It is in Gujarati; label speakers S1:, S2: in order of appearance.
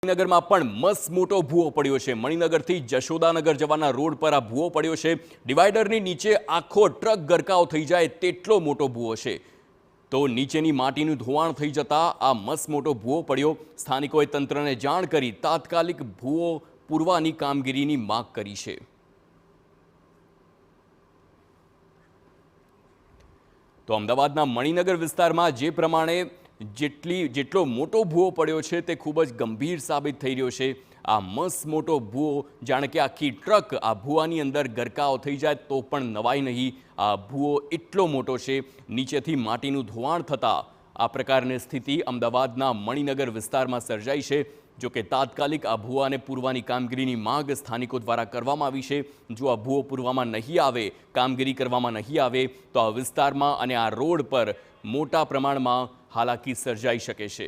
S1: મણિનગરમાં પણ મસ્ત મોટો ભૂવો પડ્યો છે। મણિનગરથી જશોદાનગર જવાના રોડ પર આ ભૂવો પડ્યો છે। ડિવાઈડરની નીચે આખો ટ્રક ગરકાવ થઈ જાય તેટલો મોટો ભૂવો છે। તો નીચેની માટીનું ધોવાણ થઈ જતા આ મસ્ત મોટો ભૂવો પડ્યો। સ્થાનિકોએ તંત્રને જાણ કરી તાત્કાલિક ભૂવો પૂરવાની કામગીરીની માંગ કરી છે। તો અમદાવાદના મણિનગર વિસ્તારમાં જે પ્રમાણે જેટલો મોટો ભૂવો પડ્યો છે તે ખૂબ જ ગંભીર સાબિત થઈ રહ્યો છે। આ મસ્ત મોટો ભૂવો જાણે કે આખી ટ્રક આ ભૂવાની અંદર ગરકાવ થઈ જાય તો પણ નવાઈ નહીં। આ ભૂવો એટલો મોટો છે, નીચેથી માટીનું ધોવાણ થતાં આ પ્રકારની સ્થિતિ અમદાવાદના મણિનગર વિસ્તારમાં સર્જાઈ છે। જો કે તાત્કાલિક આ ભૂવાને પૂરવાની કામગીરીની માંગ સ્થાનિકો દ્વારા કરવામાં આવી છે। જો આ ભૂવો પૂરવામાં નહીં આવે, કામગીરી કરવામાં નહીં આવે તો આ વિસ્તારમાં અને આ રોડ પર મોટા પ્રમાણમાં હાલાકી સર્જાઈ શકે છે।